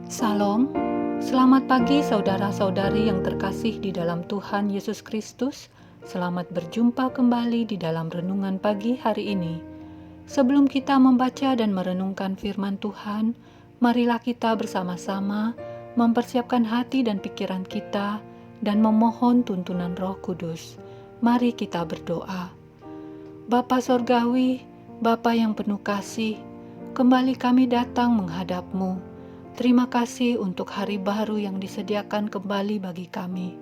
Salam, selamat pagi saudara-saudari yang terkasih di dalam Tuhan Yesus Kristus. Selamat berjumpa kembali di dalam renungan pagi hari ini. Sebelum kita membaca dan merenungkan firman Tuhan, marilah kita bersama-sama mempersiapkan hati dan pikiran kita dan memohon tuntunan Roh Kudus. Mari kita berdoa. Bapa Sorgawi, Bapa yang penuh kasih, kembali kami datang menghadap-Mu. Terima kasih untuk hari baru yang disediakan kembali bagi kami.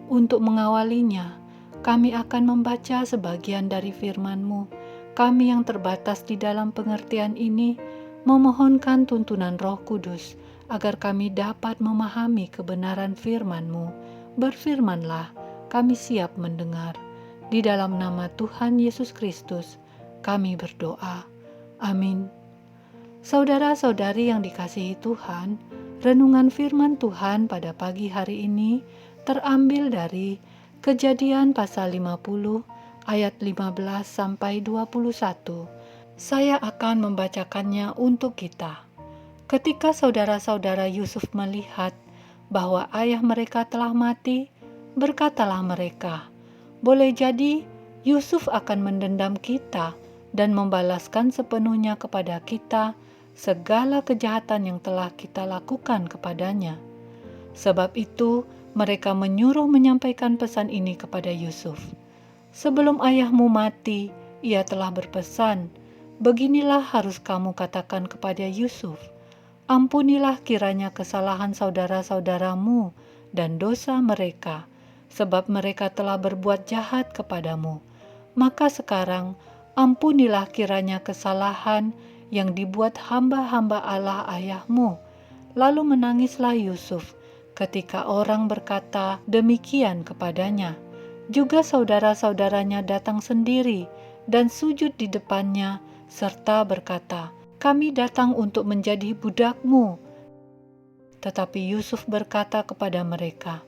Untuk mengawalinya, kami akan membaca sebagian dari firman-Mu. Kami yang terbatas di dalam pengertian ini, memohonkan tuntunan Roh Kudus, agar kami dapat memahami kebenaran firman-Mu. Berfirmanlah, kami siap mendengar. Di dalam nama Tuhan Yesus Kristus, kami berdoa. Amin. Saudara-saudari yang dikasihi Tuhan, renungan firman Tuhan pada pagi hari ini terambil dari Kejadian pasal 50 ayat 15 sampai 21. Saya akan membacakannya untuk kita. Ketika saudara-saudara Yusuf melihat bahwa ayah mereka telah mati, berkatalah mereka, "Boleh jadi Yusuf akan mendendam kita dan membalaskan sepenuhnya kepada kita segala kejahatan yang telah kita lakukan kepadanya." Sebab itu, mereka menyuruh menyampaikan pesan ini kepada Yusuf. "Sebelum ayahmu mati, ia telah berpesan, beginilah harus kamu katakan kepada Yusuf, ampunilah kiranya kesalahan saudara-saudaramu dan dosa mereka, sebab mereka telah berbuat jahat kepadamu. Maka sekarang, ampunilah kiranya kesalahan yang dibuat hamba-hamba Allah ayahmu." Lalu menangislah Yusuf ketika orang berkata demikian kepadanya. Juga saudara-saudaranya datang sendiri dan sujud di depannya serta berkata, "Kami datang untuk menjadi budakmu." Tetapi Yusuf berkata kepada mereka,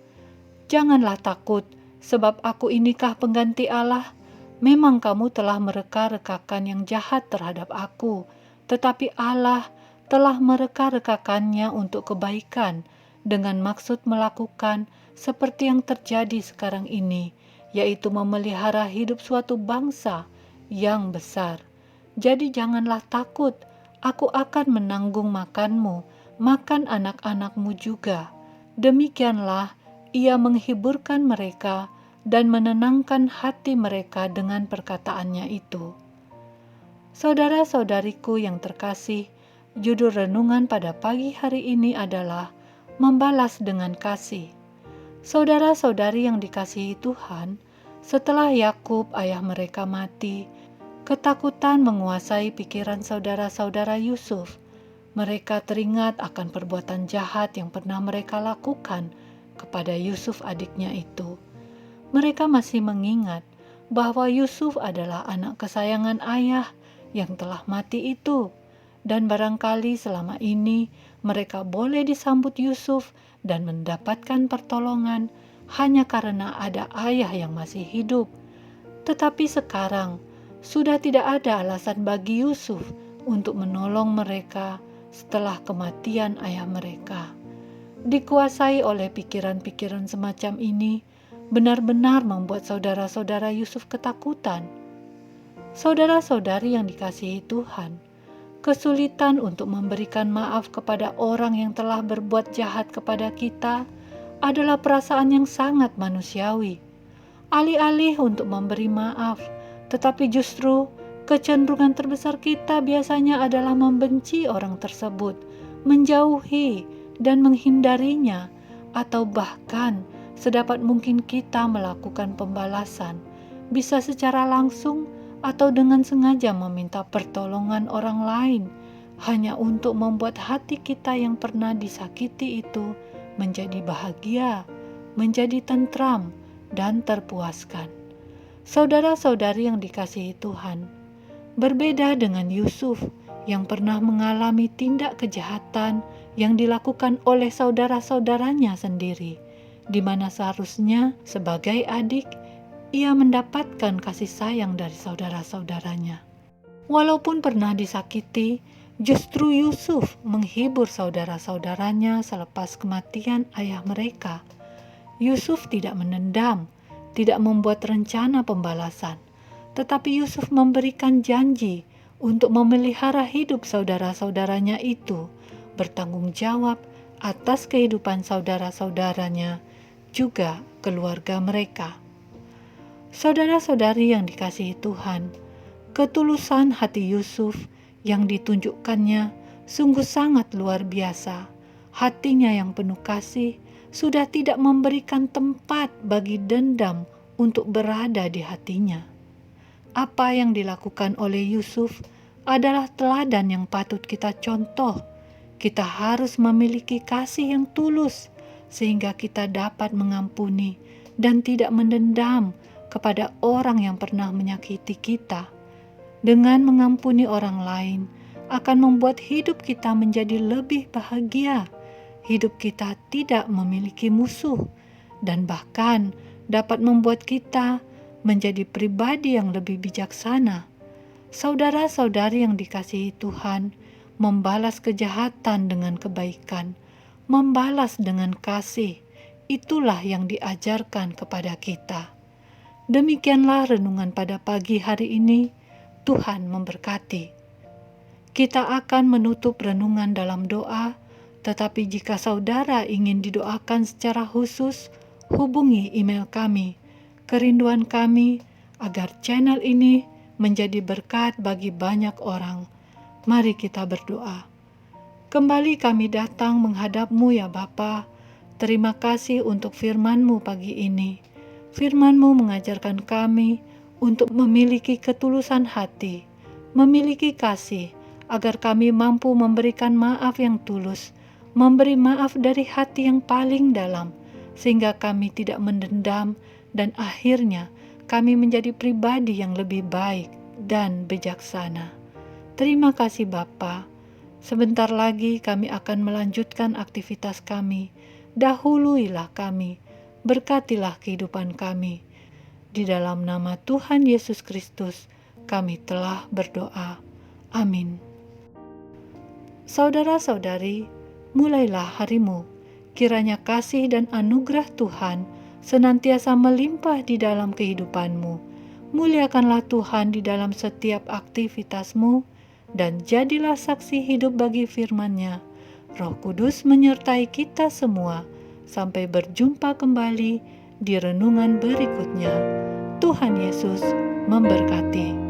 "Janganlah takut, sebab aku inikah pengganti Allah? Memang kamu telah mereka-rekakan yang jahat terhadap aku, tetapi Allah telah mereka-rekakannya untuk kebaikan dengan maksud melakukan seperti yang terjadi sekarang ini, yaitu memelihara hidup suatu bangsa yang besar. Jadi janganlah takut, aku akan menanggung makanmu, makan anak-anakmu juga." Demikianlah ia menghiburkan mereka dan menenangkan hati mereka dengan perkataannya itu. Saudara-saudariku yang terkasih, judul renungan pada pagi hari ini adalah membalas dengan kasih. Saudara-saudari yang dikasihi Tuhan, setelah Yakub ayah mereka mati, ketakutan menguasai pikiran saudara-saudara Yusuf. Mereka teringat akan perbuatan jahat yang pernah mereka lakukan kepada Yusuf adiknya itu. Mereka masih mengingat bahwa Yusuf adalah anak kesayangan ayah yang telah mati itu, dan barangkali selama ini mereka boleh disambut Yusuf dan mendapatkan pertolongan hanya karena ada ayah yang masih hidup. Tetapi sekarang sudah tidak ada alasan bagi Yusuf untuk menolong mereka setelah kematian ayah mereka. Dikuasai oleh pikiran-pikiran semacam ini, benar-benar membuat saudara-saudara Yusuf ketakutan. Saudara-saudari yang dikasihi Tuhan, kesulitan untuk memberikan maaf kepada orang yang telah berbuat jahat kepada kita adalah perasaan yang sangat manusiawi. Alih-alih untuk memberi maaf, tetapi justru kecenderungan terbesar kita biasanya adalah membenci orang tersebut, menjauhi dan menghindarinya, atau bahkan sedapat mungkin kita melakukan pembalasan, bisa secara langsung atau dengan sengaja meminta pertolongan orang lain, hanya untuk membuat hati kita yang pernah disakiti itu menjadi bahagia, menjadi tentram, dan terpuaskan. Saudara-saudari yang dikasihi Tuhan, berbeda dengan Yusuf yang pernah mengalami tindak kejahatan yang dilakukan oleh saudara-saudaranya sendiri, di mana seharusnya sebagai adik ia mendapatkan kasih sayang dari saudara-saudaranya. Walaupun pernah disakiti, Justru Yusuf menghibur saudara-saudaranya selepas kematian ayah mereka. Yusuf tidak menendam, tidak membuat rencana pembalasan, tetapi Yusuf memberikan janji untuk memelihara hidup saudara-saudaranya itu, bertanggung jawab atas kehidupan saudara-saudaranya, juga keluarga mereka. Saudara-saudari yang dikasihi Tuhan, ketulusan hati Yusuf yang ditunjukkannya sungguh sangat luar biasa. Hatinya yang penuh kasih sudah tidak memberikan tempat bagi dendam untuk berada di hatinya. Apa yang dilakukan oleh Yusuf adalah teladan yang patut kita contoh. Kita harus memiliki kasih yang tulus sehingga kita dapat mengampuni dan tidak mendendam kepada orang yang pernah menyakiti kita. Dengan mengampuni orang lain akan membuat hidup kita menjadi lebih bahagia. Hidup kita tidak memiliki musuh dan bahkan dapat membuat kita menjadi pribadi yang lebih bijaksana. Saudara-saudari yang dikasihi Tuhan, membalas kejahatan dengan kebaikan, membalas dengan kasih, itulah yang diajarkan kepada kita. Demikianlah renungan pada pagi hari ini. Tuhan memberkati. Kita akan menutup renungan dalam doa, tetapi jika saudara ingin didoakan secara khusus, hubungi email kami. Kerinduan kami agar channel ini menjadi berkat bagi banyak orang. Mari kita berdoa. Kembali kami datang menghadap-Mu ya Bapa. Terima kasih untuk firman-Mu pagi ini. Firman-Mu mengajarkan kami untuk memiliki ketulusan hati, memiliki kasih, agar kami mampu memberikan maaf yang tulus, memberi maaf dari hati yang paling dalam, sehingga kami tidak mendendam dan akhirnya kami menjadi pribadi yang lebih baik dan bijaksana. Terima kasih Bapa. Sebentar lagi kami akan melanjutkan aktivitas kami. Dahuluilah kami, berkatilah kehidupan kami. Di dalam nama Tuhan Yesus Kristus, kami telah berdoa. Amin. Saudara-saudari, mulailah harimu. Kiranya kasih dan anugerah Tuhan senantiasa melimpah di dalam kehidupanmu. Muliakanlah Tuhan di dalam setiap aktivitasmu, dan jadilah saksi hidup bagi firman-Nya. Roh Kudus menyertai kita semua. Sampai berjumpa kembali di renungan berikutnya. Tuhan Yesus memberkati.